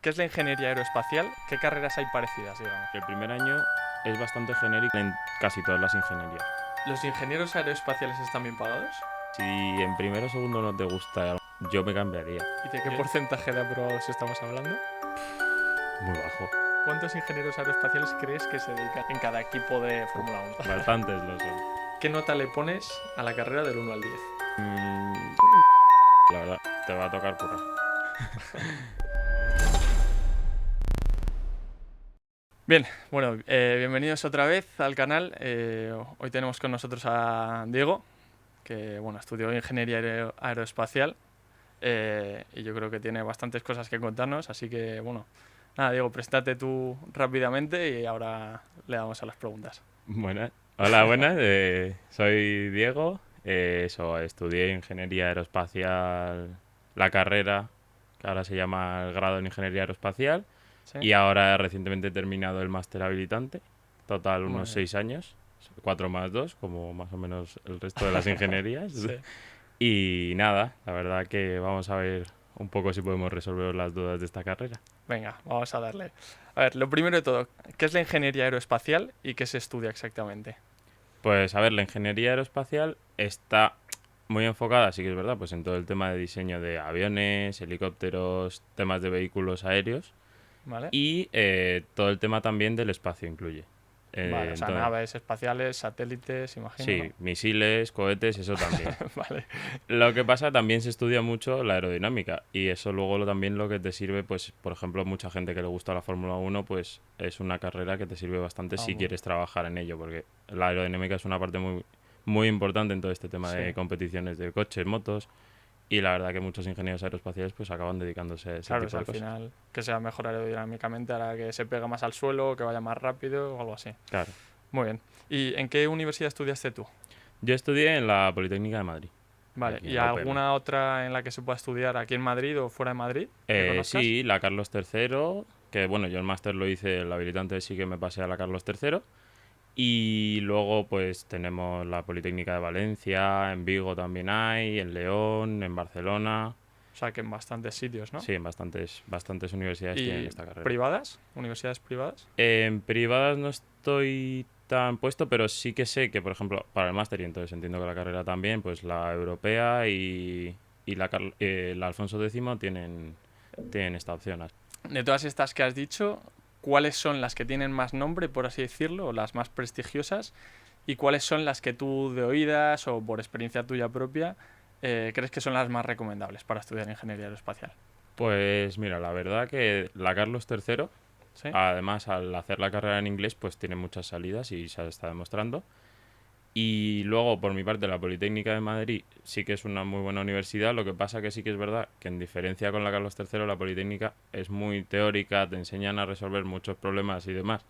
¿Qué es la ingeniería aeroespacial? ¿Qué carreras hay parecidas, digamos? El primer año es bastante genérico en casi todas las ingenierías. ¿Los ingenieros aeroespaciales están bien pagados? Si en primero o segundo no te gusta, yo me cambiaría. ¿Y de qué porcentaje de aprobados estamos hablando? Muy bajo. ¿Cuántos ingenieros aeroespaciales crees que se dedican en cada equipo de Fórmula 1? Bastantes lo son. ¿Qué nota le pones a la carrera del 1 al 10? La verdad, te va a tocar currar. Bien, bueno, bienvenidos otra vez al canal. Hoy tenemos con nosotros a Diego, que bueno, estudió ingeniería aeroespacial y yo creo que tiene bastantes cosas que contarnos, así que bueno, nada, Diego, preséntate tú rápidamente y ahora le damos a las preguntas. Buenas. Hola, buenas. Soy Diego. Estudié ingeniería aeroespacial, la carrera, que ahora se llama el grado en ingeniería aeroespacial. ¿Sí? Y ahora recientemente he terminado el máster habilitante. Total Muy unos bien. 6 años. 4 más 2, como más o menos el resto de las ingenierías. Sí. Y nada, la verdad que vamos a ver un poco si podemos resolver las dudas de esta carrera. Venga, vamos a darle. A ver, lo primero de todo, ¿qué es la ingeniería aeroespacial y qué se estudia exactamente? Pues a ver, la ingeniería aeroespacial está muy enfocada, sí que es verdad, pues en todo el tema de diseño de aviones, helicópteros, temas de vehículos aéreos ¿Vale? y todo el tema también del espacio incluye. Vale, o sea, Entonces, naves espaciales, satélites, imagino, ¿no? sí, misiles, cohetes, eso también. Vale. Lo que pasa, también se estudia mucho la aerodinámica y eso luego también lo que te sirve, pues, por ejemplo, mucha gente que le gusta la Fórmula 1, pues es una carrera que te sirve bastante Ah, si muy bien. quieres trabajar en ello, porque la aerodinámica es una parte muy, muy importante en todo este tema Sí. de competiciones de coches, motos, y la verdad que muchos ingenieros aeroespaciales pues acaban dedicándose a ese Claro, o tipo sea, de al cosas. final que sea mejor aerodinámicamente hará que se pegue más al suelo, que vaya más rápido o algo así. Claro. Muy bien. ¿Y en qué universidad estudiaste tú? Yo estudié en la Politécnica de Madrid, Vale. aquí en ¿Y la UPM. alguna otra en la que se pueda estudiar aquí en Madrid o fuera de Madrid que conozcas? Sí, la Carlos III, que bueno, yo el máster lo hice, el habilitante sí que me pasé a la Carlos III. Y luego pues tenemos la Politécnica de Valencia, en Vigo también hay, en León, en Barcelona. O sea, que en bastantes sitios, ¿no? Sí, en bastantes universidades tienen ¿Y esta carrera. privadas? ¿Universidades privadas? En privadas no estoy tan puesto, pero sí que sé que, por ejemplo, para el máster, y entonces entiendo que la carrera también, pues la europea y la Alfonso X tienen esta opción. De todas estas que has dicho, ¿cuáles son las que tienen más nombre, por así decirlo, o las más prestigiosas? ¿Y cuáles son las que tú de oídas o por experiencia tuya propia crees que son las más recomendables para estudiar ingeniería aeroespacial? Pues mira, la verdad que la Carlos III, ¿Sí? además al hacer la carrera en inglés, pues tiene muchas salidas y se está demostrando. Y luego, por mi parte, la Politécnica de Madrid sí que es una muy buena universidad. Lo que pasa que sí que es verdad que en diferencia con la Carlos III, la Politécnica es muy teórica, te enseñan a resolver muchos problemas y demás,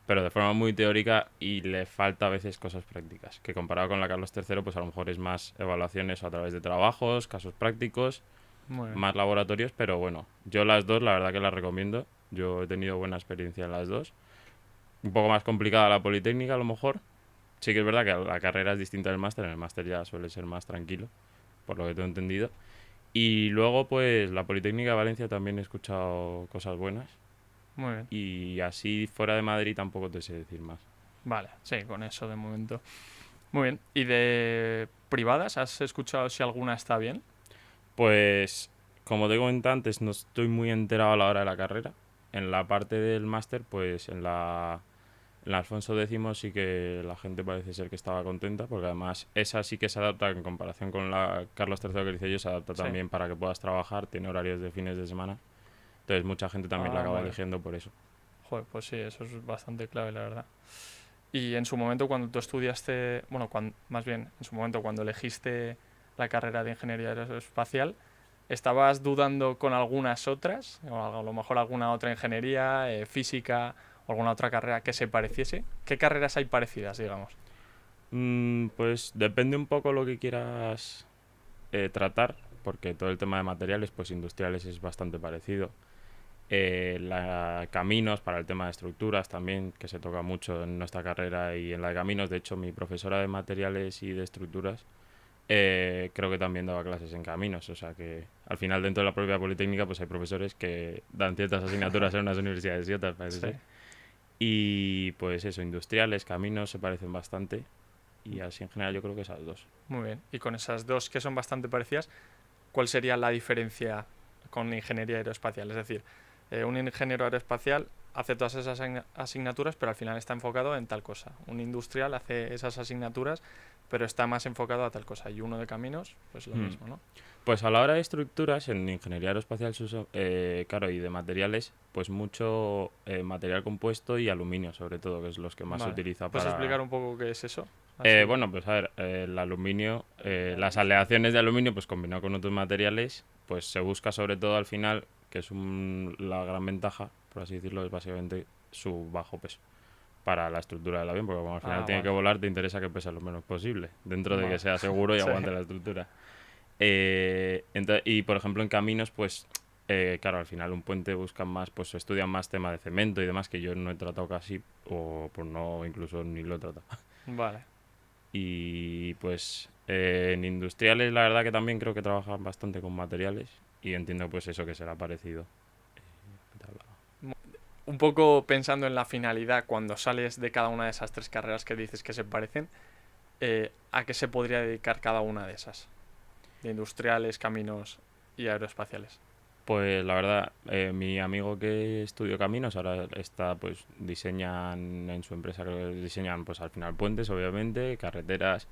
pero de forma muy teórica y le falta a veces cosas prácticas, que comparado con la Carlos III, pues a lo mejor es más evaluaciones a través de trabajos, casos prácticos, Muy bien. más laboratorios, pero bueno, yo las dos la verdad que las recomiendo. Yo he tenido buena experiencia en las dos. Un poco más complicada la Politécnica a lo mejor. Sí que es verdad que la carrera es distinta del máster, en el máster ya suele ser más tranquilo, por lo que tengo entendido. Y luego pues la Politécnica de Valencia también he escuchado cosas buenas. Muy bien. Y así fuera de Madrid tampoco te sé decir más. Vale, sí, con eso de momento. Muy bien. ¿Y de privadas has escuchado si alguna está bien? Pues como te comenté antes, no estoy muy enterado a la hora de la carrera. En la parte del máster, pues en la Alfonso X sí que la gente parece ser que estaba contenta, porque además esa sí que se adapta en comparación con la Carlos III que hice yo, se adapta Sí. también para que puedas trabajar, tiene horarios de fines de semana. Entonces mucha gente también la Ah, acaba muy bien. eligiendo por eso. Joder, pues sí, eso es bastante clave, la verdad. Y en su momento cuando tú estudiaste, bueno, más bien, en su momento cuando elegiste la carrera de ingeniería aeroespacial, ¿estabas dudando con algunas otras? O a lo mejor alguna otra ingeniería, física o alguna otra carrera que se pareciese. ¿Qué carreras hay parecidas, digamos? Pues depende un poco lo que quieras tratar, porque todo el tema de materiales pues industriales es bastante parecido. Caminos para el tema de estructuras también, que se toca mucho en nuestra carrera y en la de caminos. De hecho, mi profesora de materiales y de estructuras creo que también daba clases en caminos. O sea que al final dentro de la propia Politécnica pues hay profesores que dan ciertas asignaturas en unas universidades y otras, parece Sí. ser. Y pues eso, industriales, caminos se parecen bastante. Y así en general yo creo que esas dos. Muy bien. Y con esas dos que son bastante parecidas, ¿cuál sería la diferencia con ingeniería aeroespacial? Es decir, un ingeniero aeroespacial hace todas esas asignaturas, pero al final está enfocado en tal cosa. Un industrial hace esas asignaturas, pero está más enfocado a tal cosa. Y uno de caminos, pues lo Hmm. mismo, ¿no? Pues a la hora de estructuras, en ingeniería aeroespacial se usa, claro, y de materiales, pues mucho material compuesto y aluminio, sobre todo, que es los que más se Vale. utiliza ¿Puedes para... explicar un poco qué es eso? Así. Bueno, pues a ver, el aluminio, las aleaciones de aluminio, pues combinado con otros materiales, pues se busca sobre todo al final, que es la gran ventaja, por así decirlo, es básicamente su bajo peso para la estructura del avión, porque como al final Ah, tiene que vale. volar, te interesa que pese lo menos posible, dentro de que Vale. sea seguro y Sí. aguante la estructura. Y por ejemplo en caminos, pues claro, al final un puente buscan más, pues estudian más tema de cemento y demás, que yo no he tratado casi, o pues no, incluso ni lo he tratado. Vale. Y pues en industriales la verdad que también creo que trabajan bastante con materiales y entiendo pues eso que será parecido. Un poco pensando en la finalidad, cuando sales de cada una de esas tres carreras que dices que se parecen, ¿a qué se podría dedicar cada una de esas? De industriales, caminos y aeroespaciales. Pues la verdad, mi amigo que estudió caminos ahora está, pues diseñan en su empresa, creo que diseñan pues al final puentes, obviamente, carreteras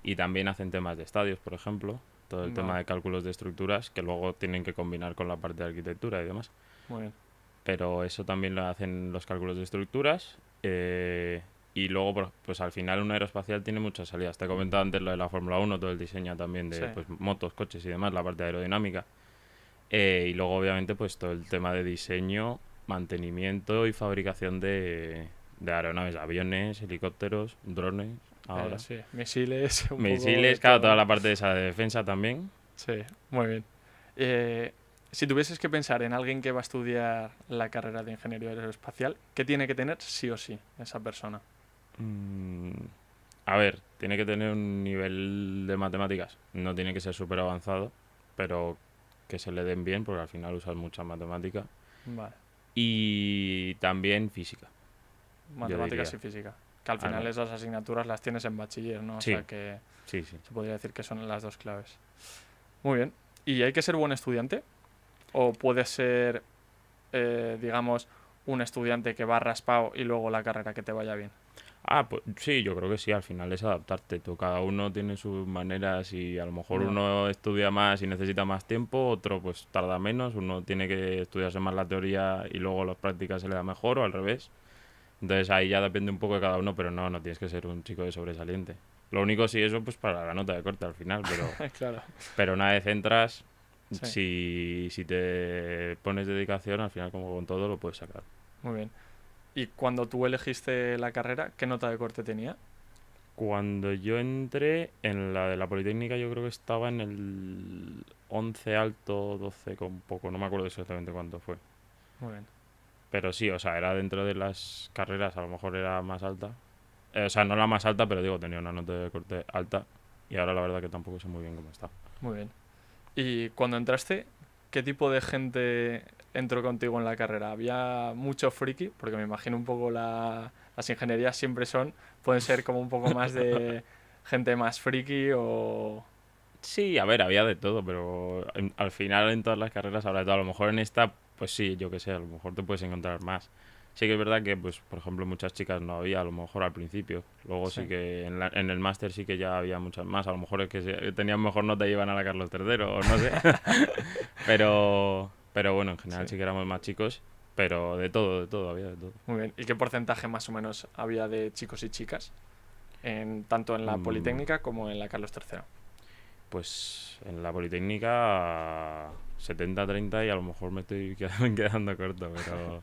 y también hacen temas de estadios, por ejemplo, todo el tema Vale, de cálculos de estructuras que luego tienen que combinar con la parte de arquitectura y demás. muy bien. Pero eso también lo hacen los cálculos de estructuras. Y luego, pues al final un aeroespacial tiene muchas salidas. Te he comentado antes lo de la Fórmula 1, todo el diseño también Sí, de pues, motos, coches y demás, la parte aerodinámica. Y luego, obviamente, pues todo el tema de diseño, mantenimiento y fabricación de aeronaves, aviones, helicópteros, drones, ahora. sí. Misiles, un poco de Misiles, claro, todo, toda ¿no? la parte de esa de defensa también. Sí, muy bien. Eh, si tuvieses que pensar en alguien que va a estudiar la carrera de ingeniería aeroespacial, ¿qué tiene que tener sí o sí esa persona? Mm, a ver, tiene que tener un nivel de matemáticas. No tiene que ser súper avanzado, pero que se le den bien, porque al final usan mucha matemática. Vale, Y también física, yo matemáticas diría. y física. Que al final Además, esas asignaturas las tienes en bachiller, ¿no? O sea sí, que sí, sí. se podría decir que son las dos claves. Muy bien. ¿Y hay que ser buen estudiante? ¿O puede ser, digamos, un estudiante que va raspado y luego la carrera que te vaya bien? Pues sí, yo creo que sí, al final es adaptarte. Cada uno tiene sus maneras y a lo mejor Vale, uno estudia más y necesita más tiempo, otro pues tarda menos, uno tiene que estudiarse más la teoría y luego las prácticas se le da mejor o al revés. Entonces ahí ya depende un poco de cada uno, pero no, no tienes que ser un chico de sobresaliente. Lo único sí eso pues para la nota de corte al final, claro. pero una vez entras, Sí, si te pones dedicación, al final como con todo lo puedes sacar. muy bien. ¿Y cuando tú elegiste la carrera, qué nota de corte tenía? Cuando yo entré en la de la Politécnica, yo creo que estaba en el 11 alto, 12 con poco, no me acuerdo exactamente cuánto fue. Muy bien. Pero sí, o sea, era dentro de las carreras, a lo mejor era más alta. O sea, no la más alta, pero digo, tenía una nota de corte alta. Y ahora la verdad que tampoco sé muy bien cómo está. Muy bien. ¿Y cuando entraste, qué tipo de gente entró contigo en la carrera? ¿Había mucho friki? Porque me imagino un poco las ingenierías siempre pueden ser como un poco más de gente más friki o... Sí, a ver, había de todo, pero al final en todas las carreras habrá de todo. A lo mejor en esta, pues sí, yo qué sé, a lo mejor te puedes encontrar más. Sí que es verdad que, pues, por ejemplo, muchas chicas no había, a lo mejor al principio. Luego Sí, sí que en el máster sí que ya había muchas más. A lo mejor es que tenían mejor nota y iban a la Carlos III o no sé. Pero bueno, en sí. general sí que éramos más chicos. Pero de todo, había de todo. Muy bien. ¿Y qué porcentaje más o menos había de chicos y chicas? Tanto en la Mm, Politécnica como en la Carlos III. Pues en la Politécnica 70-30 y a lo mejor me estoy quedando corto, pero...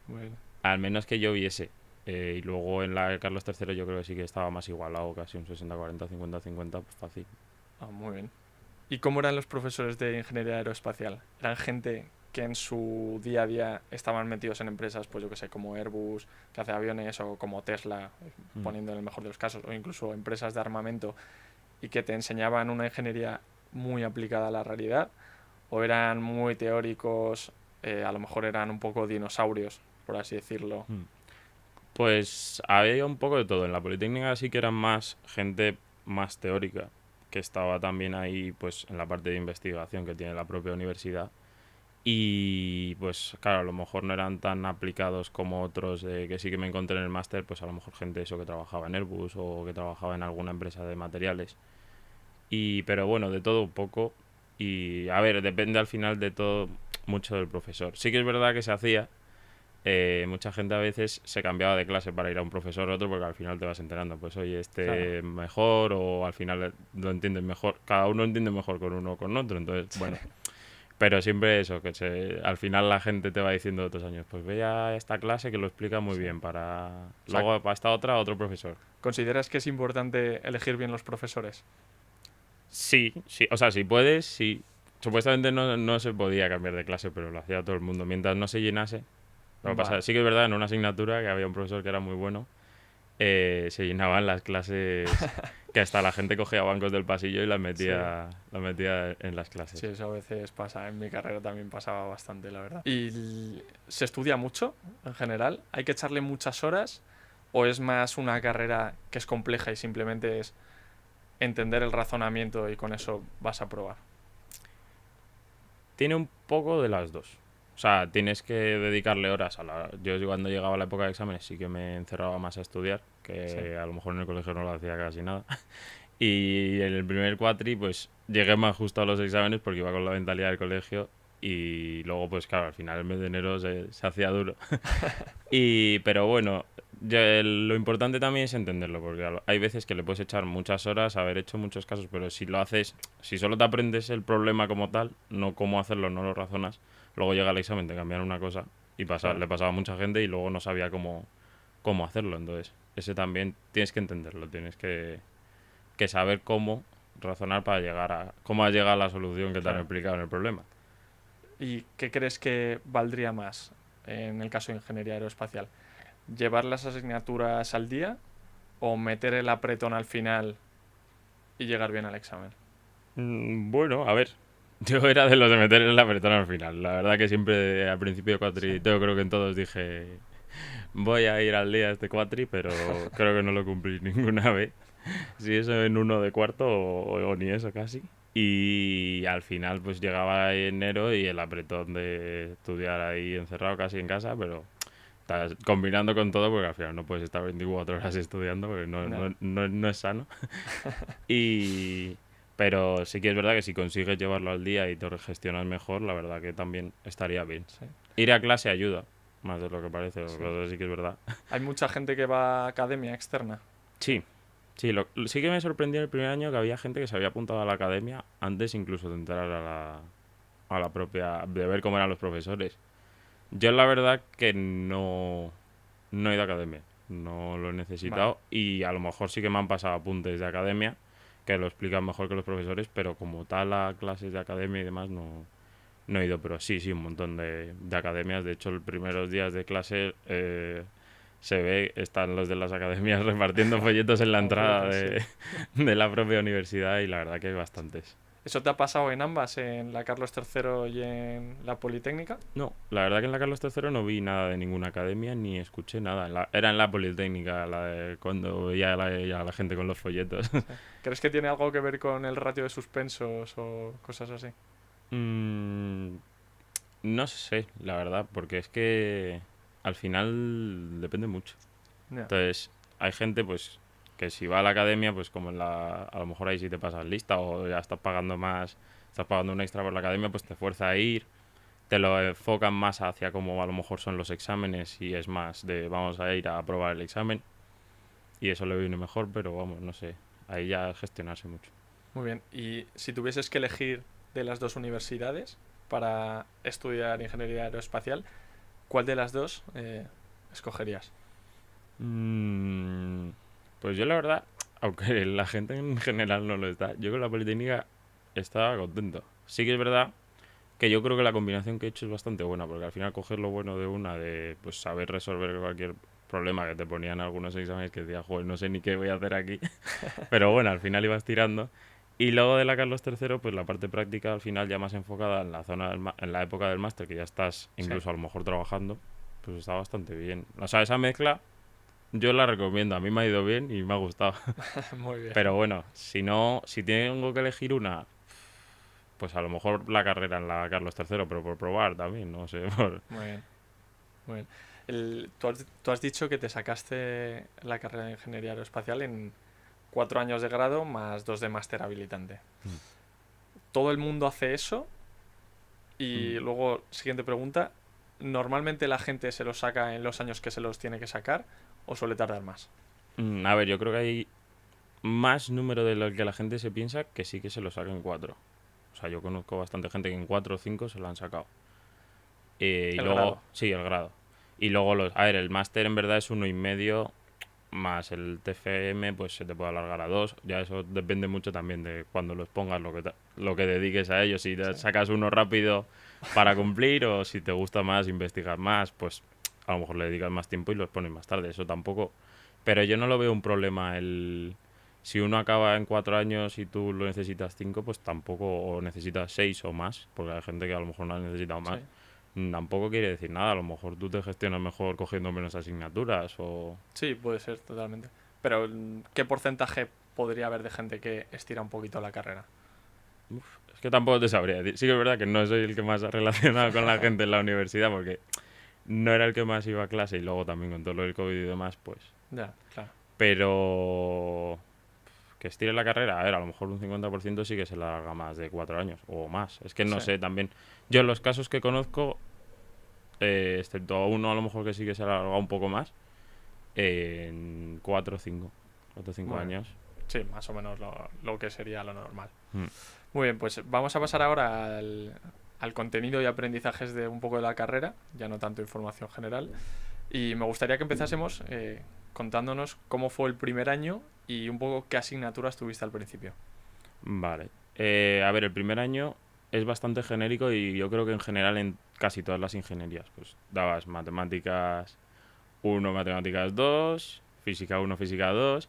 Bueno, Al menos que yo viese. Y luego en la de Carlos III yo creo que sí que estaba más igualado, casi un 60-40, 50-50, pues fácil. muy bien. ¿Y cómo eran los profesores de ingeniería aeroespacial? ¿Eran gente que en su día a día estaban metidos en empresas, pues yo que sé, como Airbus, que hace aviones, o como Tesla, Mm. poniendo en el mejor de los casos, o incluso empresas de armamento, y que te enseñaban una ingeniería muy aplicada a la realidad, o eran muy teóricos, a lo mejor eran un poco dinosaurios, por así decirlo? Mm. Pues había un poco de todo. En la Politécnica sí que eran más gente más teórica, que estaba también ahí pues en la parte de investigación que tiene la propia universidad. Y pues claro, a lo mejor no eran tan aplicados como otros que sí que me encontré en el máster, pues a lo mejor gente eso que trabajaba en Airbus o que trabajaba en alguna empresa de materiales. Pero bueno, de todo un poco. Y a ver, depende al final de todo mucho del profesor. Sí que es verdad que se hacía. Mucha gente a veces se cambiaba de clase para ir a un profesor o otro porque al final te vas enterando, pues oye, Claro. este mejor o al final lo entienden mejor, cada uno entiende mejor con uno o con otro, entonces bueno, pero siempre eso, al final la gente te va diciendo de otros años, pues ve a esta clase que lo explica muy Sí. bien para O sea, luego para esta otra otro profesor. ¿consideras que es importante elegir bien los profesores? Sí, sí, o sea, si puedes, sí. Supuestamente no se podía cambiar de clase, pero lo hacía todo el mundo. Mientras no se llenase, lo que pasa, Vale. sí que es verdad, en una asignatura que había un profesor que era muy bueno, se llenaban las clases que hasta la gente cogía bancos del pasillo y Sí. las metía en las Sí, clases. eso a veces pasa. En mi carrera también pasaba bastante, la verdad. ¿Y se estudia mucho en general? ¿Hay que echarle muchas horas? ¿O es más una carrera que es compleja y simplemente es entender el razonamiento y con eso vas a probar? Tiene un poco de las dos. O sea, tienes que dedicarle horas a la... Yo cuando llegaba la época de exámenes sí que me encerraba más a estudiar, Sí, que a lo mejor en el colegio no lo hacía casi nada. Y en el primer cuatri, pues llegué más justo a los exámenes porque iba con la mentalidad del colegio. Y luego, pues claro, al final el mes de enero se hacía duro. Pero bueno, lo importante también es entenderlo, porque hay veces que le puedes echar muchas horas, haber hecho muchos casos, pero si lo haces, si solo te aprendes el problema como tal, no cómo hacerlo, no lo razonas, luego llega el examen, te cambian una cosa y claro. le pasaba a mucha gente y luego no sabía cómo hacerlo. Entonces, ese también tienes que entenderlo, tienes que saber cómo razonar para cómo has llegado a la solución que te han Claro. explicado en el problema. ¿Y qué crees que valdría más en el caso de ingeniería aeroespacial? ¿Llevar las asignaturas al día o meter el apretón al final y llegar bien al examen? Bueno, a ver. Yo era de los de meter el apretón al final. La verdad que siempre al principio de Sí. cuatri, yo creo que en todos dije voy a ir al día este cuatri, pero creo que no lo cumplí ninguna vez. Si eso en uno de cuarto o ni eso casi. Y al final pues llegaba enero y el apretón de estudiar ahí encerrado casi en casa, pero estás combinando con todo porque al final no puedes estar 24 horas estudiando porque No. no es sano. Y... Pero sí que es verdad que si consigues llevarlo al día y te lo gestionas mejor, la verdad que también estaría bien. Sí, Ir a clase ayuda, más de lo que parece, lo sí. que sí que es verdad. Hay mucha gente que va a academia externa. Sí, sí, sí que me sorprendió el primer año que había gente que se había apuntado a la academia antes incluso de entrar a la propia, de ver cómo eran los profesores. Yo la verdad que no he ido a academia, no lo he Vale. necesitado y a lo mejor sí que me han pasado apuntes de academia que lo explican mejor que los profesores, pero como tal a clases de academia y demás no he ido, pero sí, sí, un montón de academias. De hecho, los primeros días de clase se ve, están los de las academias repartiendo folletos en la entrada Panfletos, sí. de la propia universidad y la verdad que hay bastantes. ¿Eso te ha pasado en ambas, en la Carlos III y en la Politécnica? No, la verdad que en la Carlos III no vi nada de ninguna academia ni escuché nada. Era en la Politécnica, cuando veía a la gente con los folletos. Sí. ¿Crees que tiene algo que ver con el ratio de suspensos o cosas así? Mm, no sé, la verdad, porque es que al final depende mucho. Ya. Entonces, hay gente pues que si va a la academia, pues como a lo mejor ahí sí te pasas lista o ya estás pagando más, estás pagando un extra por la academia, pues te fuerza a ir, te lo enfocan más hacia como a lo mejor son los exámenes y es más de vamos a ir a aprobar el examen y eso le viene mejor, pero vamos, no sé, ahí ya gestionarse mucho. Muy bien. Y si tuvieses que elegir de las dos universidades para estudiar ingeniería aeroespacial, ¿cuál de las dos escogerías? Mm, pues yo la verdad, aunque la gente en general no lo está, yo con la Politécnica estaba contento. Sí que es verdad que yo creo que la combinación que he hecho es bastante buena, porque al final coger lo bueno de una, de pues saber resolver cualquier problema, que te ponían algunos exámenes que decías, joder, no sé ni qué voy a hacer aquí. Pero bueno, al final ibas tirando. Y luego de la Carlos III, pues la parte práctica al final ya más enfocada en la zona en la época del máster, que ya estás Sí, incluso a lo mejor trabajando, pues está bastante bien. O sea, esa mezcla yo la recomiendo, a mí me ha ido bien y me ha gustado. muy bien, Pero bueno, si no, si tengo que elegir una, pues a lo mejor la carrera en la Carlos III, pero por probar también, no sé. muy bien, muy bien. Tú has dicho que te sacaste la carrera de Ingeniería Aeroespacial en 4 años de grado más 2 de máster habilitante. Mm, ¿Todo el mundo hace eso? mm. Y luego, siguiente pregunta, ¿normalmente la gente se los saca en los años que se los tiene que sacar o suele tardar más? A ver, yo creo que hay más número de lo que la gente se piensa que sí que se lo saca en 4. O sea, yo conozco bastante gente que en 4 o 5 se lo han sacado. Y El luego, grado. sí, el grado. Y luego a ver, el máster en verdad es 1,5 más el TFM, pues se te puede alargar a 2. Ya eso depende mucho también de cuando los pongas, lo que dediques a ellos. Si te Sí, sacas uno rápido para cumplir o si te gusta más investigar más, pues a lo mejor le dedicas más tiempo y los pones más tarde. Eso tampoco. Pero yo no lo veo un problema si uno acaba en 4 años y tú lo necesitas 5, pues tampoco, o necesitas 6 o más, porque hay gente que a lo mejor no ha necesitado sí. más. Tampoco quiere decir nada, a lo mejor tú te gestionas mejor cogiendo menos asignaturas o... Sí, puede ser, totalmente. Pero, ¿qué porcentaje podría haber de gente que estira un poquito la carrera? Es que tampoco te sabría decir. Sí que es verdad que no soy el que más ha relacionado con la gente en la universidad porque no era el que más iba a clase y luego también con todo lo del COVID y demás, pues... Ya, claro. Pero... Que estire la carrera, a ver, a lo mejor un 50% sí que se la haga más de 4 años o más. Es que no Sí, sé, también... Yo en los casos que conozco, excepto a uno a lo mejor que sí que se la haga un poco más, en 4 o 5. 4 o 5 muy bien. años. Sí, más o menos lo que sería lo normal. Mm. Muy bien, pues vamos a pasar ahora al contenido y aprendizajes de un poco de la carrera, ya no tanto información general. Y me gustaría que empezásemos contándonos cómo fue el primer año y un poco qué asignaturas tuviste al principio. Vale. A ver, el primer año es bastante genérico y yo creo que en general en casi todas las ingenierías. Pues dabas matemáticas 1, matemáticas 2, física 1, física 2.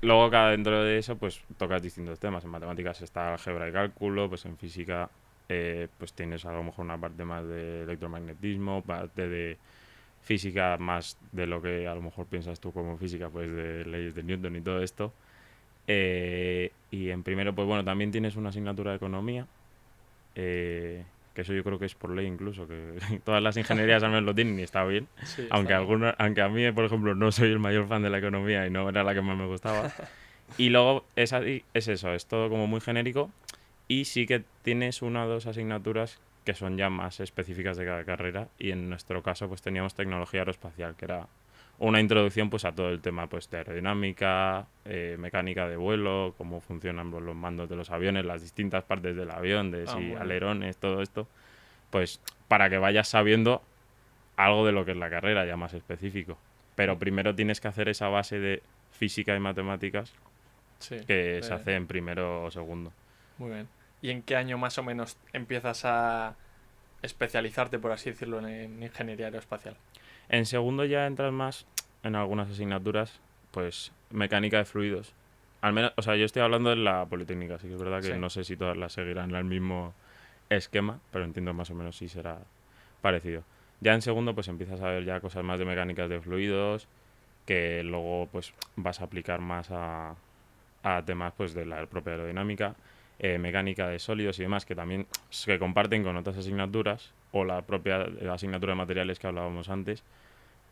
Luego cada dentro de eso pues tocas distintos temas. En matemáticas está álgebra y cálculo, pues en física pues tienes a lo mejor una parte más de electromagnetismo, parte de física más de lo que a lo mejor piensas tú como física, pues de leyes de Newton y todo esto. Y en primero, pues bueno, también tienes una asignatura de economía, que eso yo creo que es por ley incluso, que todas las ingenierías al menos lo tienen y está bien. Sí, Aunque, está. aunque a mí, por ejemplo, no soy el mayor fan de la economía y no era la que más me gustaba. Y luego es eso, es todo como muy genérico y sí que tienes 1 o 2 asignaturas que son ya más específicas de cada carrera y en nuestro caso pues teníamos tecnología aeroespacial, que era una introducción pues a todo el tema pues de aerodinámica, mecánica de vuelo, cómo funcionan pues, los mandos de los aviones, las distintas partes del avión, de Ah, si muy bien. alerones, todo esto, pues para que vayas sabiendo algo de lo que es la carrera ya más específico. Pero primero tienes que hacer esa base de física y matemáticas Sí, que se hace en primero o segundo. muy bien. ¿Y en qué año más o menos empiezas a especializarte, por así decirlo, en ingeniería aeroespacial? En segundo ya entras más en algunas asignaturas, pues mecánica de fluidos. Al menos, o sea, yo estoy hablando de la Politécnica, así que es verdad que Sí, no sé si todas las seguirán el mismo esquema, pero entiendo más o menos si será parecido. Ya en segundo, pues empiezas a ver ya cosas más de mecánicas de fluidos, que luego pues vas a aplicar más a temas pues de la propia aerodinámica, mecánica de sólidos y demás, que también se comparten con otras asignaturas, o la propia asignatura de materiales que hablábamos antes.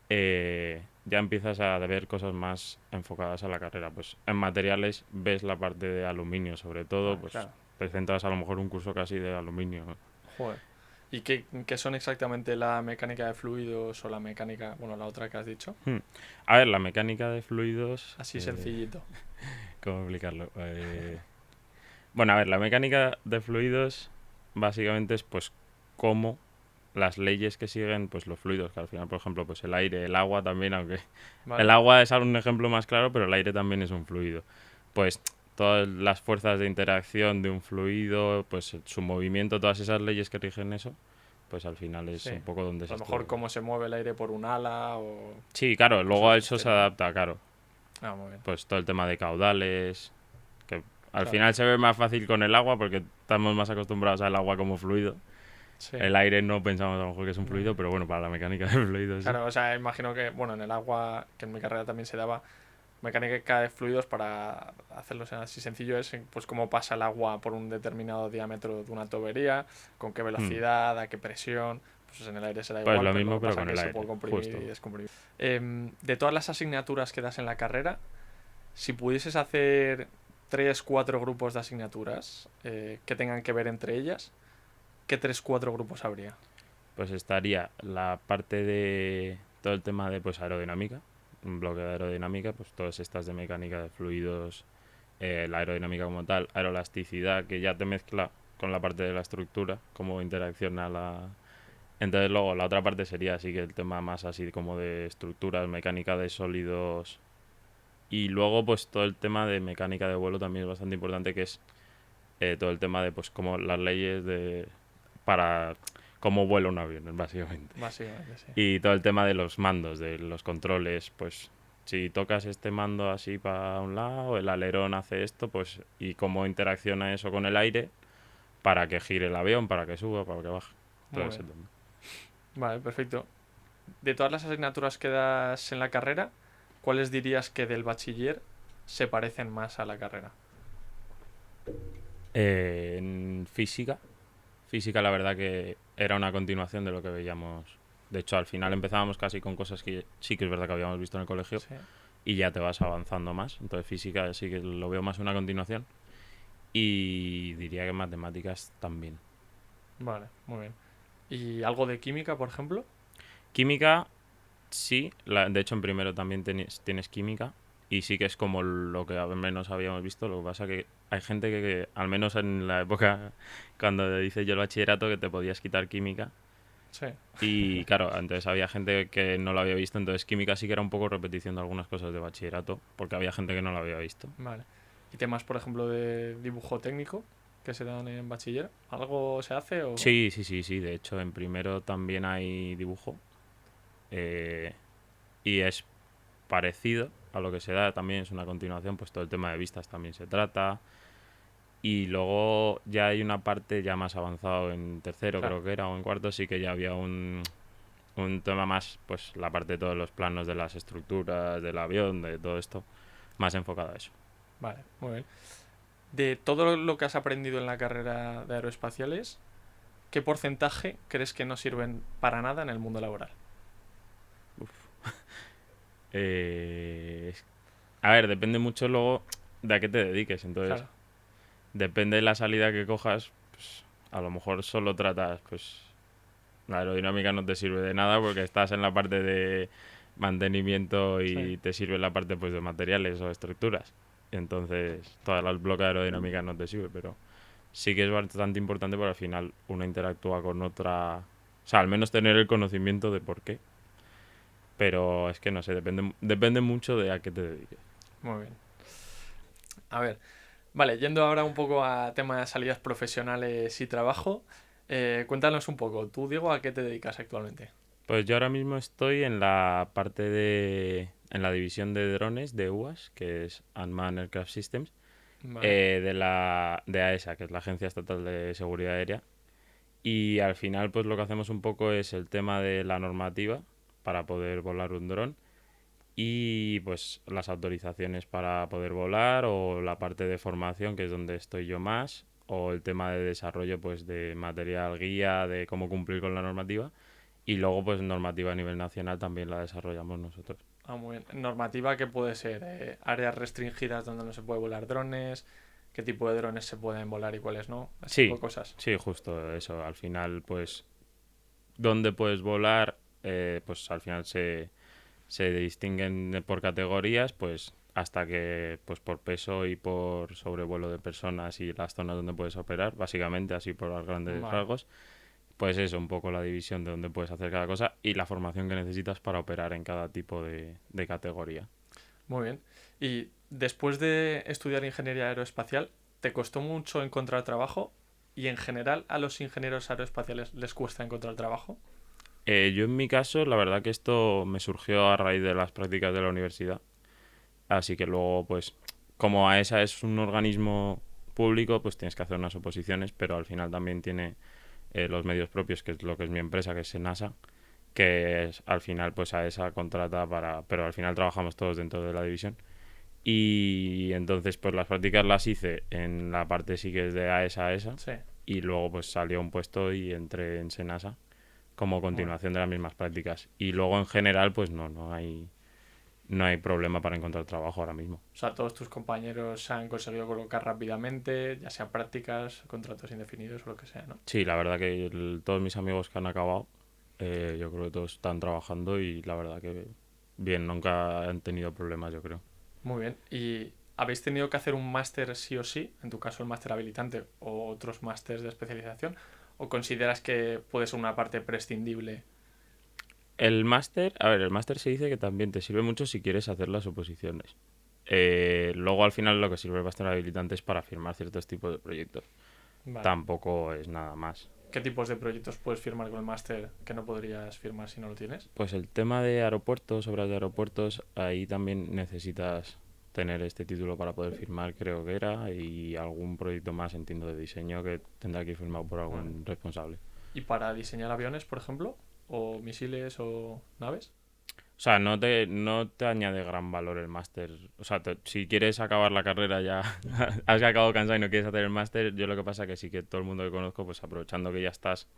Ya empiezas a ver cosas más enfocadas a la carrera. Pues en materiales ves la parte de aluminio, sobre todo, ah, pues claro. te centras a lo mejor un curso casi de aluminio. Joder. ¿Y qué son exactamente la mecánica de fluidos o la mecánica, bueno, la otra que has dicho? Hmm. A ver, la mecánica de fluidos, Así sencillito. ¿cómo explicarlo? Bueno, a ver, la mecánica de fluidos básicamente es pues cómo las leyes que siguen pues los fluidos, que al final, por ejemplo, pues el aire, el agua también, aunque el Vale. agua es un ejemplo más claro, pero el aire también es un fluido. Pues todas las fuerzas de interacción de un fluido, pues su movimiento, todas esas leyes que rigen eso, pues al final es Sí. un poco donde A se lo mejor estudia. cómo se mueve el aire por un ala o Sí, claro, luego a cosas de eso este se estilo. adapta, claro, Ah, muy bien. pues todo el tema de caudales, que al Claro. final se ve más fácil con el agua porque estamos más acostumbrados al agua como fluido. Sí. El aire no pensamos a lo mejor que es un fluido, Vale. pero bueno, para la mecánica del fluido sí. Claro, o sea, imagino que, bueno, en el agua, que en mi carrera también se daba, mecánica de fluidos para hacerlo así sencillo es pues cómo pasa el agua por un determinado diámetro de una tubería, con qué Hmm. velocidad, a qué presión. Pues en el aire será Pues igual, lo pero lo mismo, que pero pasa es con que el se puede aire, comprimir y justo. descomprimir. De todas las asignaturas que das en la carrera, si pudieses hacer 3, 4 grupos de asignaturas que tengan que ver entre ellas, ¿qué 3, 4 grupos habría? Pues estaría la parte de todo el tema de pues aerodinámica, un bloque de aerodinámica, pues todas estas de mecánica de fluidos, la aerodinámica como tal, aeroelasticidad, que ya te mezcla con la parte de la estructura, cómo interacciona la... Entonces luego la otra parte sería así que el tema más así como de estructuras, mecánica de sólidos y luego pues todo el tema de mecánica de vuelo también es bastante importante, que es todo el tema de pues como las leyes de para cómo vuela un avión, básicamente. Básicamente, sí. Y todo el tema de los mandos, de los controles, pues si tocas este mando así para un lado, el alerón hace esto, pues y cómo interacciona eso con el aire para que gire el avión, para que suba, para que baje. Todo Muy ese bien. tema. Vale, perfecto. De todas las asignaturas que das en la carrera, ¿cuáles dirías que del bachiller se parecen más a la carrera? En física la verdad que era una continuación de lo que veíamos. De hecho, al final empezábamos casi con cosas que sí que es verdad que habíamos visto en el colegio Sí. y ya te vas avanzando más. Entonces física sí que lo veo más una continuación. Y diría que matemáticas también. Vale, muy bien. ¿Y algo de química, por ejemplo? Química, sí. De hecho, en primero también tienes química. Y sí que es como lo que al menos habíamos visto. Lo que pasa que hay gente que, al menos en la época cuando hice yo el bachillerato, que te podías quitar química. Sí. Y claro, entonces había gente que no lo había visto. Entonces química sí que era un poco repetición de algunas cosas de bachillerato. Porque había gente que no lo había visto. Vale. ¿Y temas, por ejemplo, de dibujo técnico que se dan en bachiller? ¿Algo se hace o...? Sí, sí, sí, sí. De hecho, en primero también hay dibujo. eh, y es parecido a lo que se da, también es una continuación, pues todo el tema de vistas también se trata. Y luego ya hay una parte ya más avanzado en tercero, Claro. creo que era, o en cuarto, sí que ya había un tema más, pues la parte de todos los planos de las estructuras, del avión, de todo esto, más enfocado a eso. Vale, muy bien. De todo lo que has aprendido en la carrera de aeroespaciales, ¿qué porcentaje crees que no sirven para nada en el mundo laboral? Eh, a ver, depende mucho luego de a qué te dediques, entonces Claro. depende de la salida que cojas, pues a lo mejor solo tratas, pues la aerodinámica no te sirve de nada porque estás en la parte de mantenimiento Sí. y te sirve la parte pues de materiales o estructuras. Entonces, todas las bloques de aerodinámica no te sirve, pero sí que es bastante importante porque al final uno interactúa con otra... O sea, al menos tener el conocimiento de por qué. Pero es que no sé, depende mucho de a qué te dediques. Muy bien. A ver, vale, yendo ahora un poco a tema de salidas profesionales y trabajo, cuéntanos un poco. Tú, Diego, ¿a qué te dedicas actualmente? Pues yo ahora mismo estoy en la parte de... en la división de drones de UAS, que es Unmanned Aircraft Systems, Vale, de AESA, que es la Agencia Estatal de Seguridad Aérea. Y al final, pues lo que hacemos un poco es el tema de la normativa para poder volar un dron y pues las autorizaciones para poder volar o la parte de formación, que es donde estoy yo más, o el tema de desarrollo pues de material guía de cómo cumplir con la normativa y luego pues normativa a nivel nacional también la desarrollamos nosotros. muy bien. Normativa que puede ser áreas restringidas donde no se puede volar drones, qué tipo de drones se pueden volar y cuáles no, ese tipo Sí, de cosas. sí, justo eso. Al final pues dónde puedes volar, pues al final se distinguen por categorías, pues hasta que pues por peso y por sobrevuelo de personas y las zonas donde puedes operar, básicamente así por los grandes Vale, rasgos, pues eso, un poco la división de dónde puedes hacer cada cosa y la formación que necesitas para operar en cada tipo de categoría. muy bien. Y después de estudiar ingeniería aeroespacial, ¿te costó mucho encontrar trabajo? ¿Y en general a los ingenieros aeroespaciales les cuesta encontrar trabajo? Yo en mi caso, la verdad que esto me surgió a raíz de las prácticas de la universidad. Así que luego, pues, como AESA es un organismo público, pues tienes que hacer unas oposiciones, pero al final también tiene los medios propios, que es lo que es mi empresa, que es Senasa, que es, al final, pues AESA contrata para... Pero al final trabajamos todos dentro de la división. Y entonces, pues las prácticas las hice en la parte sí que es de AESA a ESA, Sí, y luego pues salió un puesto y entré en Senasa como bueno. continuación de las mismas prácticas. Y luego en general, pues no hay problema para encontrar trabajo ahora mismo. O sea, todos tus compañeros se han conseguido colocar rápidamente, ya sea prácticas, contratos indefinidos o lo que sea, ¿no? Sí, la verdad que todos mis amigos que han acabado, yo creo que todos están trabajando y la verdad que bien, nunca han tenido problemas, yo creo. Muy bien. ¿Y habéis tenido que hacer un máster sí o sí? En tu caso, el máster habilitante o otros másters de especialización. ¿O consideras que puede ser una parte prescindible? El máster, a ver, el máster se dice que también te sirve mucho si quieres hacer las oposiciones. Luego al final lo que sirve el máster habilitante es para firmar ciertos tipos de proyectos. Vale. Tampoco es nada más. ¿Qué tipos de proyectos puedes firmar con el máster que no podrías firmar si no lo tienes? Pues el tema de aeropuertos, obras de aeropuertos, ahí también necesitas tener este título para poder firmar, creo que era, y algún proyecto más, entiendo, de diseño que tendrá que ir firmado por Vale. algún responsable. ¿Y para diseñar aviones, por ejemplo? ¿O misiles o naves? O sea, no te añade gran valor el máster. O sea, si quieres acabar la carrera ya, has acabado cansado y no quieres hacer el máster, yo lo que pasa que sí que todo el mundo que conozco, pues aprovechando que ya estás,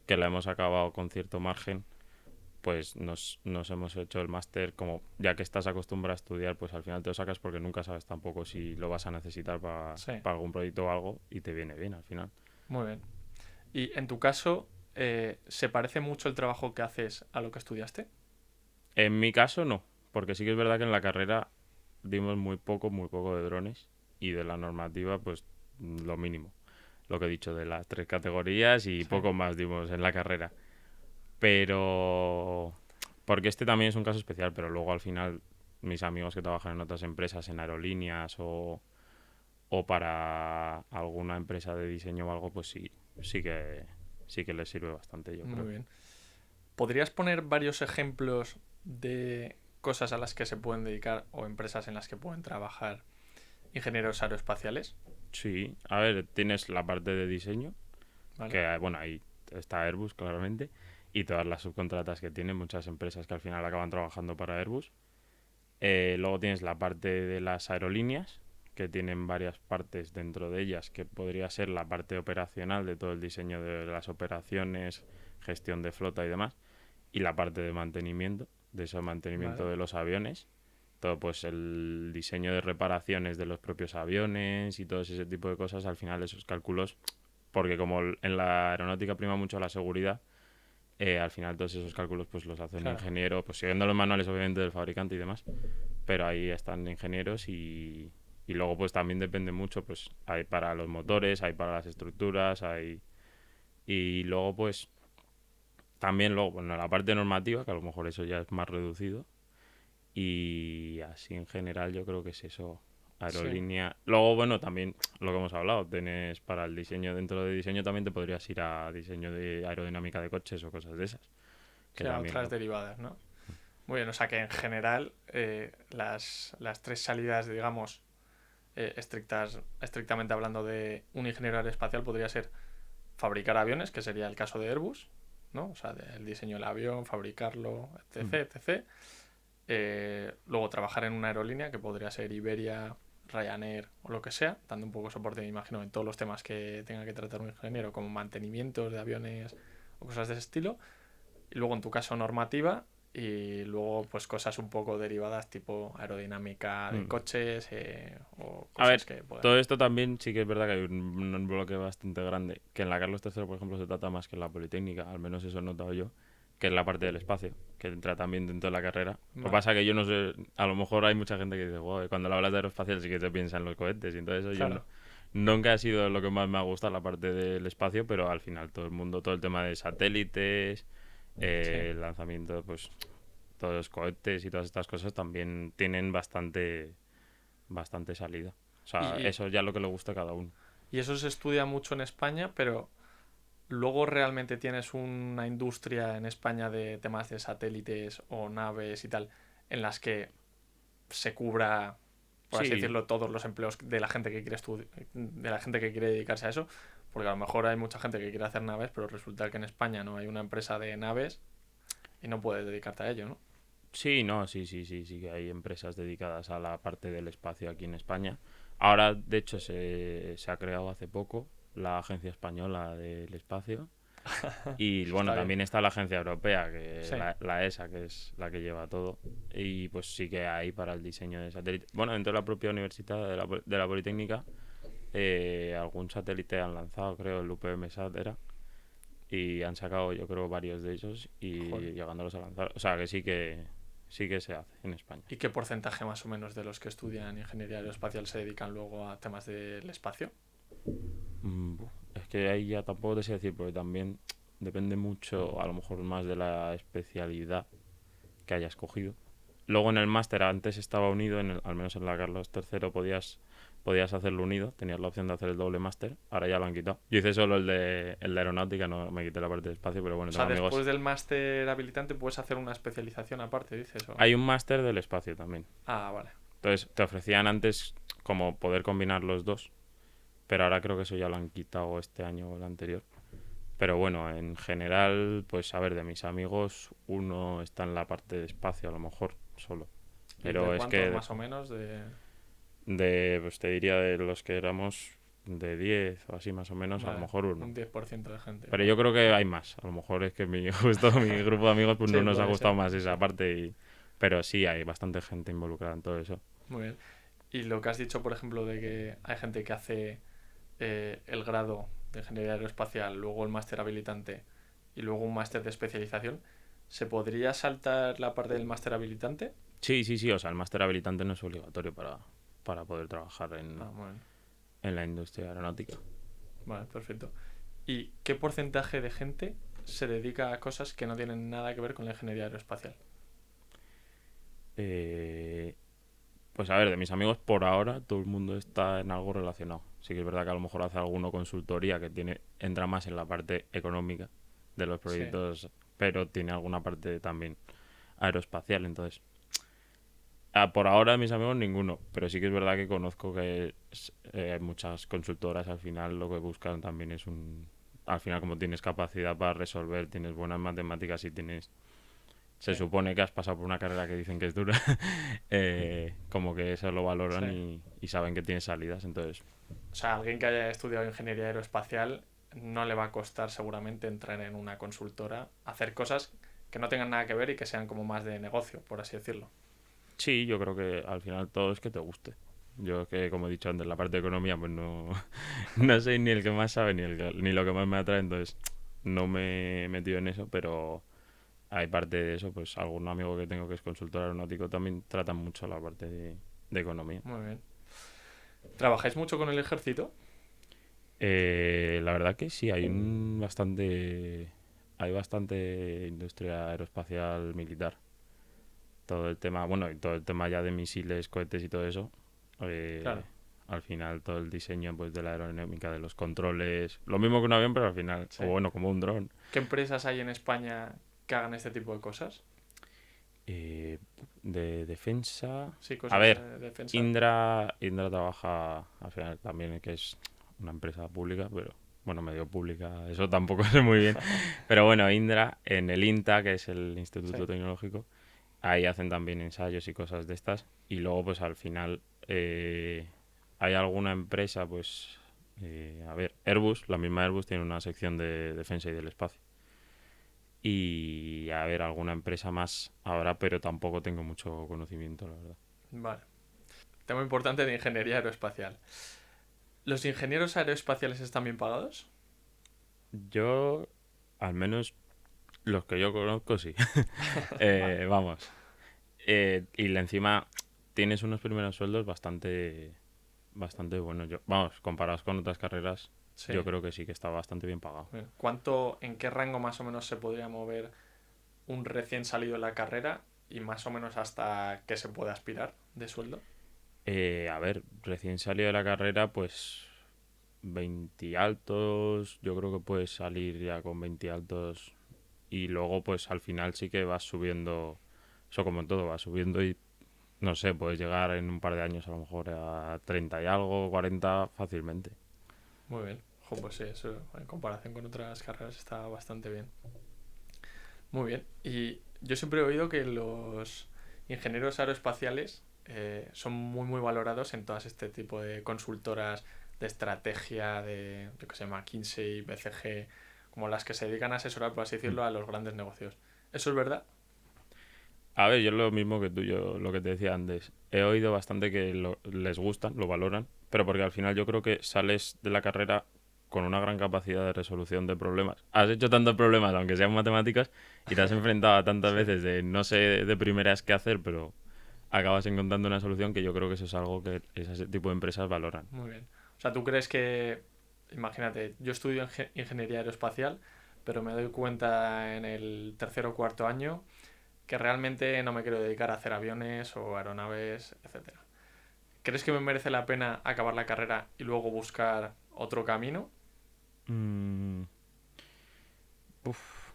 que la hemos acabado con cierto margen, pues nos hemos hecho el máster como ya que estás acostumbrado a estudiar, pues al final te lo sacas porque nunca sabes tampoco si lo vas a necesitar Sí, para algún proyecto o algo y te viene bien al final. muy bien. ¿Y en tu caso, se parece mucho el trabajo que haces a lo que estudiaste? En mi caso no, porque sí que es verdad que en la carrera dimos muy poco de drones y de la normativa pues lo mínimo. Lo que he dicho de las tres categorías y Sí, poco más dimos en la carrera. Pero... Porque este también es un caso especial, pero luego al final mis amigos que trabajan en otras empresas, en aerolíneas o para alguna empresa de diseño o algo, pues sí que les sirve bastante, yo muy creo. bien. ¿Podrías poner varios ejemplos de cosas a las que se pueden dedicar o empresas en las que pueden trabajar ingenieros aeroespaciales? Sí, a ver, tienes la parte de diseño, ¿Vale? que bueno, ahí está Airbus claramente, y todas las subcontratas que tienen muchas empresas que al final acaban trabajando para Airbus. Luego tienes la parte de las aerolíneas, que tienen varias partes dentro de ellas, que podría ser la parte operacional de todo el diseño de las operaciones, gestión de flota y demás, y la parte de mantenimiento, de ese mantenimiento ¿Vale? de los aviones, todo pues el diseño de reparaciones de los propios aviones y todo ese tipo de cosas, al final esos cálculos, porque como en la aeronáutica prima mucho la seguridad, al final todos esos cálculos pues los hace un Claro. ingeniero, pues siguiendo los manuales obviamente del fabricante y demás, pero ahí están ingenieros y luego pues también depende mucho, pues hay para los motores, hay para las estructuras, hay... Y luego pues también luego, bueno, la parte normativa, que a lo mejor eso ya es más reducido, y así en general yo creo que es eso, Sí. aerolínea. Luego, bueno, también lo que hemos hablado, tienes para el diseño, dentro de diseño también te podrías ir a diseño de aerodinámica de coches o cosas de esas, O que sea, también otras lo... derivadas, ¿no? Muy bien, o sea que en general las tres salidas, digamos, estrictamente hablando de un ingeniero aeroespacial podría ser fabricar aviones, que sería el caso de Airbus, ¿no? O sea, el diseño del avión, fabricarlo, Mm. etc, etc. Luego trabajar en una aerolínea, que podría ser Iberia, Ryanair o lo que sea, dando un poco de soporte, me imagino, en todos los temas que tenga que tratar un ingeniero, como mantenimientos de aviones o cosas de ese estilo. Y luego, en tu caso, normativa. Y luego, pues cosas un poco derivadas, tipo aerodinámica de Mm. coches o A cosas ver, que puedan. todo esto también sí que es verdad que hay un bloque bastante grande, que en la Carlos III, por ejemplo, se trata más que en la Politécnica, al menos eso he notado yo, que es la parte del espacio, que entra también dentro de la carrera. Lo que Vale, pasa que yo no sé, a lo mejor hay mucha gente que dice, wow, cuando le hablas de aeroespacial sí que te piensa en los cohetes y todo eso, yo no, claro. nunca ha sido lo que más me ha gustado la parte del espacio, pero al final todo el mundo, todo el tema de satélites, Sí. el lanzamiento, pues todos los cohetes y todas estas cosas también tienen bastante salida. O sea, Y eso ya lo que le gusta a cada uno. Y eso se estudia mucho en España, pero luego realmente tienes una industria en España de temas de satélites o naves y tal, en las que se cubra, por así Sí, decirlo, todos los empleos de la gente que quiere de la gente que quiere dedicarse a eso, porque a lo mejor hay mucha gente que quiere hacer naves, pero resulta que en España no hay una empresa de naves y no puedes dedicarte a ello, ¿no? sí, no, sí que hay empresas dedicadas a la parte del espacio aquí en España. Ahora, de hecho, se ha creado hace poco la Agencia Española del Espacio. Y Eso bueno, está bien. también está la agencia europea, que Sí, la ESA, que es la que lleva todo. Y pues sí que hay para el diseño de satélites. Bueno, dentro de la propia universidad de la Politécnica, algún satélite han lanzado, creo, el UPMSat era. Y han sacado, yo creo, varios de ellos joder. y llegándolos a lanzar. O sea, que sí que se hace en España. ¿Y qué porcentaje más o menos de los que estudian ingeniería aeroespacial se dedican luego a temas del espacio? Es que ahí ya tampoco te sé decir, porque también depende mucho, a lo mejor más de la especialidad que hayas cogido. Luego en el máster antes estaba unido, al menos en la Carlos III podías hacerlo unido, tenías la opción de hacer el doble máster, ahora ya lo han quitado. Yo hice solo el de aeronáutica, no me quité la parte de espacio, pero bueno, O tengo sea, amigos. después del máster habilitante puedes hacer una especialización aparte, dices, o... Hay un máster del espacio también. Ah, vale. Entonces te ofrecían antes como poder combinar los dos, pero ahora creo que eso ya lo han quitado este año o el anterior. Pero bueno, en general, pues a ver, de mis amigos, uno está en la parte de espacio a lo mejor, solo. ¿Y de Pero es cuántos que más o menos? De... pues te diría de los que éramos de 10 o así más o menos, a lo Vale, mejor uno. un 10% de gente, Pero yo vale. creo que hay más. A lo mejor es que justo mi grupo de amigos pues no Sí, nos ha puede ser, gustado más no esa sé. parte. Pero sí, hay bastante gente involucrada en todo eso. Muy bien. Y lo que has dicho, por ejemplo, de que hay gente que hace el grado de ingeniería aeroespacial, luego el máster habilitante y luego un máster de especialización, ¿se podría saltar la parte del máster habilitante? Sí. O sea, el máster habilitante no es obligatorio para poder trabajar Ah, bueno. en la industria aeronáutica. Vale, perfecto. ¿Y qué porcentaje de gente se dedica a cosas que no tienen nada que ver con la ingeniería aeroespacial? Eh, Pues a ver, de mis amigos por ahora todo el mundo está en algo relacionado. Sí que es verdad que a lo mejor hace alguno consultoría que entra más en la parte económica de los Sí, proyectos, pero tiene alguna parte también aeroespacial. Entonces, por ahora de mis amigos ninguno, pero sí que es verdad que conozco que hay muchas consultoras al final lo que buscan también es al final como tienes capacidad para resolver, tienes buenas matemáticas y se sí, supone que has pasado por una carrera que dicen que es dura, como que eso lo sí. valoran y saben que tiene salidas. Entonces, O sea, alguien que haya estudiado ingeniería aeroespacial no le va a costar seguramente entrar en una consultora, hacer cosas que no tengan nada que ver y que sean como más de negocio, por así decirlo. sí, yo creo que al final todo es que te guste. Yo que, como he dicho antes, la parte de economía, pues no, no soy ni el que más sabe ni lo que más me atrae, entonces no me he metido en eso, pero hay parte de eso, pues algún amigo que tengo que es consultor aeronáutico también tratan mucho la parte de economía. Muy bien. ¿Trabajáis mucho con el ejército? La verdad que sí, hay bastante industria aeroespacial militar. Todo el tema, bueno, y todo el tema ya de misiles, cohetes y todo eso. eh, Claro, Al final todo el diseño pues de la aerodinámica, de los controles, lo mismo que un avión, pero al final, sí. o bueno, como un dron. ¿Qué empresas hay en España que hagan este tipo de cosas? Eh, de defensa. Sí, A cosas ver, de defensa. Indra trabaja al final también, que es una empresa pública, pero bueno, medio pública, eso tampoco sé muy bien. Pero bueno, Indra en el INTA, que es el Sí, Instituto Tecnológico, ahí hacen también ensayos y cosas de estas. Y luego, pues al final, hay alguna empresa, pues, a ver, Airbus, la misma Airbus tiene una sección de defensa y del espacio. Y a ver, alguna empresa más ahora, pero tampoco tengo mucho conocimiento, la verdad. vale. Tema importante de ingeniería aeroespacial. ¿Los ingenieros aeroespaciales están bien pagados? Yo, al menos los que yo conozco, sí. Vale, Vamos. Encima tienes unos primeros sueldos bastante buenos. Vamos, comparados con otras carreras, sí. yo creo que sí que está bastante bien pagado. Bien. ¿En qué rango más o menos se podría mover un recién salido de la carrera y más o menos hasta qué se puede aspirar de sueldo? A ver, recién salido de la carrera, pues 20 altos, yo creo que puedes salir ya con 20 altos y luego pues al final sí que vas subiendo, eso como en todo, vas subiendo y no sé, puedes llegar en un par de años a lo mejor a 30 y algo, 40 fácilmente. Muy bien. Jo, pues sí, eso en comparación con otras carreras está bastante bien. Muy bien. Y yo siempre he oído que los ingenieros aeroespaciales son muy valorados en todas este tipo de consultoras de estrategia, de, yo que sé, McKinsey, BCG, como las que se dedican a asesorar, por así Mm. decirlo, a los grandes negocios. ¿Eso es verdad? A ver, yo lo mismo que tú, yo lo que te decía antes. He oído bastante que les gustan, lo valoran, pero porque al final yo creo que sales de la carrera con una gran capacidad de resolución de problemas. Has hecho tantos problemas, aunque sean matemáticas, y te has enfrentado a tantas Sí, veces de no sé de primeras qué hacer, pero acabas encontrando una solución que yo creo que eso es algo que ese tipo de empresas valoran. muy bien. O sea, ¿tú crees que, imagínate, yo estudio ingeniería aeroespacial, pero me doy cuenta en el tercer o cuarto año que realmente no me quiero dedicar a hacer aviones o aeronaves, etcétera? ¿Crees que me merece la pena acabar la carrera y luego buscar otro camino? Mm, uf.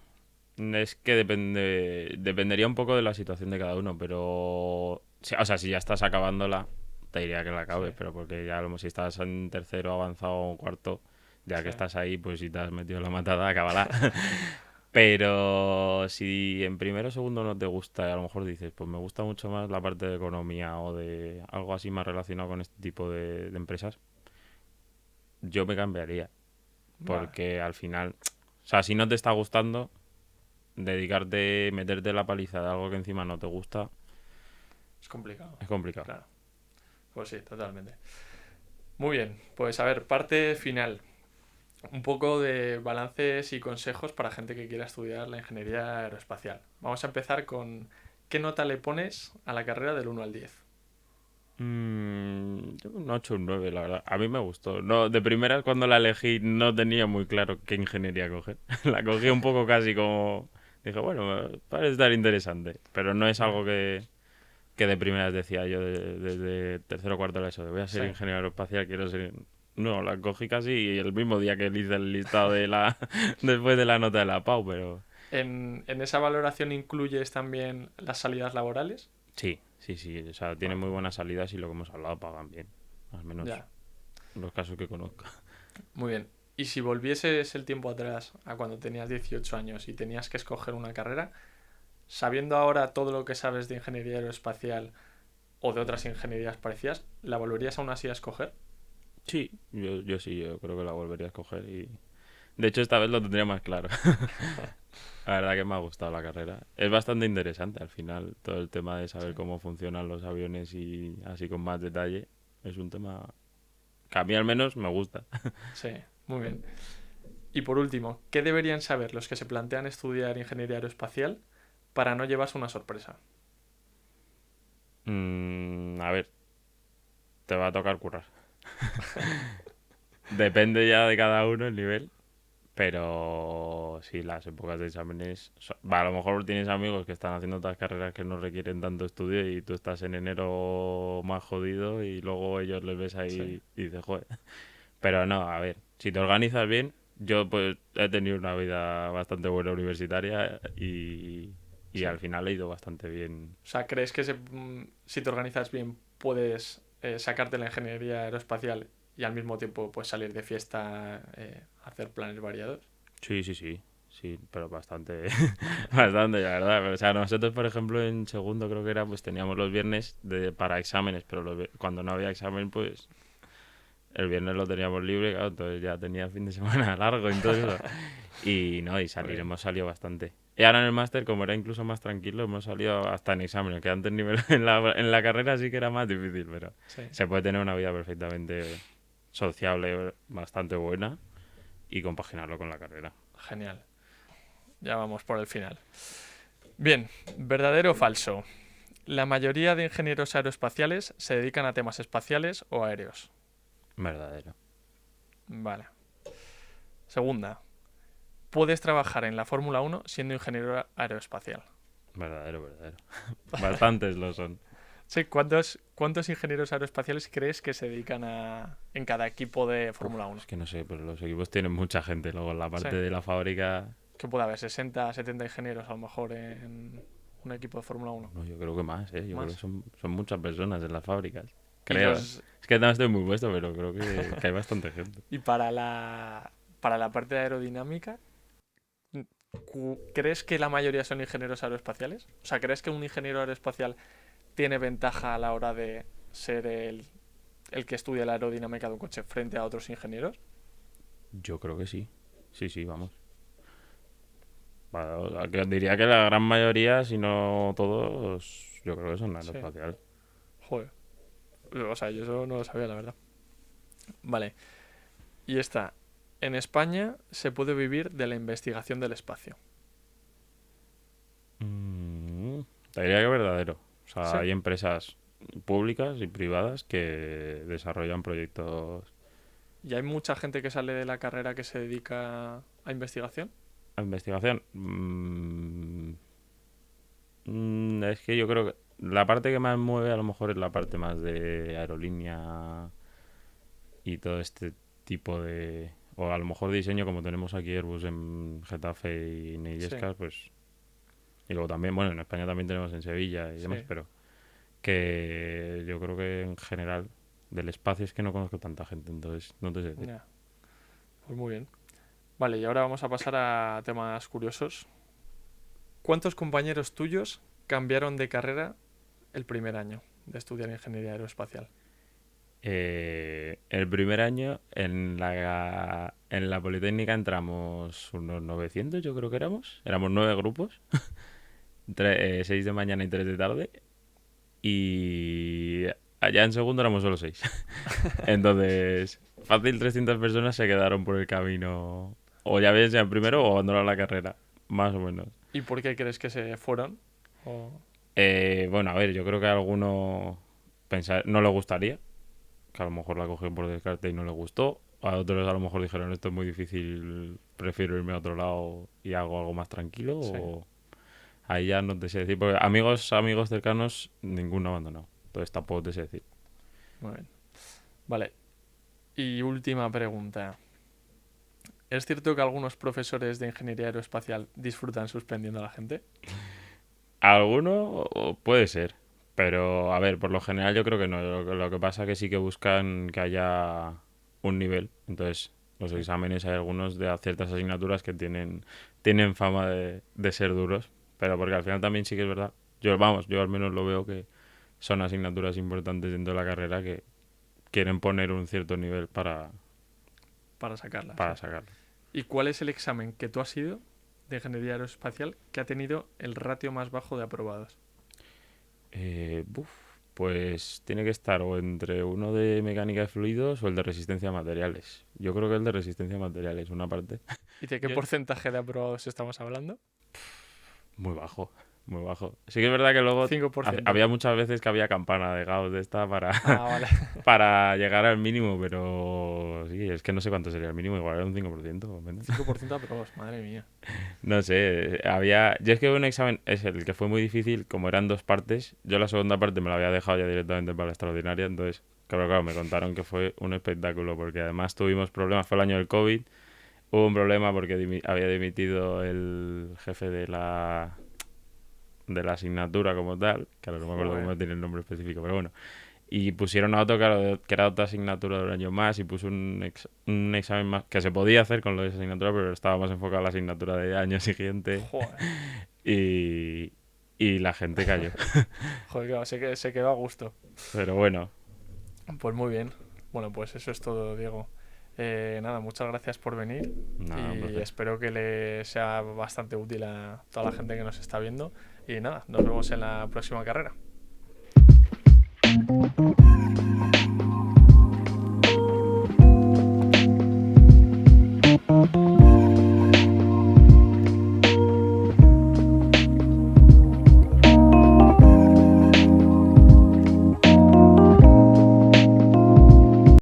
Es que dependería un poco de la situación de cada uno, pero... O sea, si ya estás acabándola, te diría que la Sí, acabes, pero porque ya si estás en tercero avanzado o cuarto, ya que sí. estás ahí, pues si te has metido en la matada, acábala. Pero si en primero o segundo no te gusta, y a lo mejor dices, pues me gusta mucho más la parte de economía o de algo así más relacionado con este tipo de empresas, yo me cambiaría, Vale, porque al final, o sea, si no te está gustando dedicarte, meterte la paliza de algo que encima no te gusta, es complicado, es complicado. claro. Pues sí, totalmente. Muy bien, pues a ver, parte final. Un poco de balances y consejos para gente que quiera estudiar la ingeniería aeroespacial. Vamos a empezar con ¿qué nota le pones a la carrera del 1 al 10? Yo un 8 o un 9, la verdad. A mí me gustó. No, de primeras, cuando la elegí, no tenía muy claro qué ingeniería coger. La cogí un poco casi como. Dije, bueno, parece estar interesante. Pero no es Vale. algo que de primeras decía yo desde tercero o cuarto de la ESO. Voy a ser Sí. ingeniero aeroespacial, quiero ser. No, la cogí casi el mismo día que hice el listado de la. Después de la nota de la PAU, pero. ¿En esa valoración incluyes también las salidas laborales? Sí, sí, sí. O sea, tiene Vale, muy buenas salidas y lo que hemos hablado pagan bien. Al menos ya, los casos que conozco. muy bien. Y si volvieses el tiempo atrás a cuando tenías 18 años y tenías que escoger una carrera, sabiendo ahora todo lo que sabes de ingeniería aeroespacial o de otras ingenierías parecidas, ¿la volverías aún así a escoger? Sí, yo sí, yo creo que la volvería a escoger y... De hecho, esta vez lo tendría más claro. La verdad que me ha gustado la carrera. Es bastante interesante al final, todo el tema de Sí, saber cómo funcionan los aviones y así con más detalle. Es un tema que a mí al menos me gusta. sí, muy bien. Y por último, ¿qué deberían saber los que se plantean estudiar ingeniería aeroespacial para no llevarse una sorpresa? A ver, te va a tocar currar. Depende ya de cada uno el nivel. Pero sí, las épocas de exámenes. A lo mejor tienes amigos que están haciendo otras carreras que no requieren tanto estudio y tú estás en enero más jodido y luego ellos les ves Sí, ahí y dices, joder. Pero no, a ver, si te organizas bien, yo pues he tenido una vida bastante buena universitaria y sí. al final he ido bastante bien. O sea, ¿crees que si te organizas bien puedes sacarte la ingeniería aeroespacial y al mismo tiempo pues salir de fiesta, hacer planes variados? Sí, sí, sí. Sí, pero bastante, bastante, la verdad. O sea, nosotros, por ejemplo, en segundo creo que era, pues teníamos los viernes para exámenes, pero cuando no había examen, pues el viernes lo teníamos libre, claro, entonces ya tenía fin de semana largo y todo eso. Y no, y Muy salir bien. hemos salido bastante. Y ahora en el máster, como era incluso más tranquilo, hemos salido hasta en exámenes, que antes nivel en la carrera sí que era más difícil, pero Sí, se puede tener una vida perfectamente sociable, bastante buena y compaginarlo con la carrera. genial. Ya vamos por el final. Bien, ¿verdadero o falso? La mayoría de ingenieros aeroespaciales se dedican a temas espaciales o aéreos. Verdadero. Vale. Segunda, puedes trabajar en la Fórmula 1 siendo ingeniero aeroespacial. Verdadero, verdadero. Bastantes lo son. Sí, ¿cuántos ingenieros aeroespaciales crees que se dedican en cada equipo de Fórmula 1? Es que no sé, pero los equipos tienen mucha gente. Luego en la Sí, parte de la fábrica, que puede haber 60, 70 ingenieros a lo mejor en un equipo de Fórmula 1. no, yo creo que más, ¿eh? Yo creo que Más. son muchas personas en las fábricas. Y Creo, ¿eh? los Es que no estoy muy puesto, pero creo que hay bastante gente. y para la parte de aerodinámica, ¿crees que la mayoría son ingenieros aeroespaciales? O sea, ¿crees que un ingeniero aeroespacial tiene ventaja a la hora de ser el que estudia la aerodinámica de un coche frente a otros ingenieros? Yo creo que sí. Sí, sí, vamos. Diría que la gran mayoría, si no todos, yo creo que son Sí. aeroespaciales. Joder. O sea, yo eso no lo sabía, la verdad. Vale. Y esta. En España se puede vivir de la investigación del espacio. Mm, Te diría que verdadero. O sea, Sí. hay empresas públicas y privadas que desarrollan proyectos ¿Y hay mucha gente que sale de la carrera que se dedica a investigación? a investigación. Es que yo creo que la parte que más mueve a lo mejor es la parte más de aerolínea y todo este tipo de... O a lo mejor diseño como tenemos aquí Airbus en Getafe y en Sí, Illescas, pues... Y luego también, bueno, en España también tenemos en Sevilla y demás, sí. pero que yo creo que en general del espacio es que no conozco tanta gente, entonces no te sé decir. Ya. Pues muy bien. Vale, y ahora vamos a pasar a temas curiosos. ¿Cuántos compañeros tuyos cambiaron de carrera el primer año de estudiar ingeniería aeroespacial? El primer año en la Politécnica entramos unos 900, yo creo que éramos. Éramos 9 grupos, 6 de mañana y 3 de tarde. Y allá en segundo éramos solo 6. Entonces, fácil 300 personas se quedaron por el camino. O ya bien sea en primero o abandonaron la carrera, más o menos. ¿Y por qué crees que se fueron? O- Bueno, a ver, yo creo que a alguno no le gustaría, que a lo mejor la cogió por descarte y no le gustó. A otros a lo mejor dijeron esto es muy difícil, prefiero irme a otro lado y hago algo más tranquilo. Sí, O ahí ya no te sé decir, porque amigos cercanos, ninguno ha abandonado. Entonces tampoco te sé decir. muy bien. Vale, y última pregunta. ¿Es cierto que algunos profesores de ingeniería aeroespacial disfrutan suspendiendo a la gente? Alguno puede ser, pero a ver, por lo general yo creo que no. Lo que pasa es que sí que buscan que haya un nivel. Entonces, los Sí, exámenes hay algunos de ciertas asignaturas que tienen fama de ser duros, pero porque al final también sí que es verdad. Yo al menos lo veo que son asignaturas importantes dentro de la carrera que quieren poner un cierto nivel para sacarla, sí. para sacarlo. ¿Y cuál es el examen que tú has ido de ingeniería aeroespacial que ha tenido el ratio más bajo de aprobados? Buf, pues tiene que estar o entre uno de mecánica de fluidos o el de resistencia a materiales. Yo creo que el de resistencia a materiales, una parte. ¿Y de qué Yo- porcentaje de aprobados estamos hablando? Muy bajo, muy bajo. Sí que es verdad que luego 5%. había muchas veces que había campana de Gauss de esta para, Ah, vale. para llegar al mínimo, pero sí, es que no sé cuánto sería el mínimo, igual era un 5% o menos. 5% de aprobados, madre mía. No sé, había... Yo es que un examen es el que fue muy difícil, como eran 2 partes, yo la segunda parte me la había dejado ya directamente para la extraordinaria, entonces, claro, me contaron que fue un espectáculo, porque además tuvimos problemas, fue el año del COVID, hubo un problema porque había dimitido el jefe de la asignatura como tal, que ahora no me acuerdo Joder. cómo tiene el nombre específico, pero bueno. Y pusieron a otro que era otra asignatura de un año más y puso un examen más que se podía hacer con lo de esa asignatura, pero estaba más enfocado a la asignatura de año siguiente Joder. y, y la gente cayó. Joder, claro, se quedó a gusto. Pero bueno, Pues muy bien. Bueno, pues eso es todo, Diego. Nada, muchas gracias por venir nada, un y placer. espero que le sea bastante útil a toda la gente que nos está viendo. Y nada, nos vemos en la próxima carrera.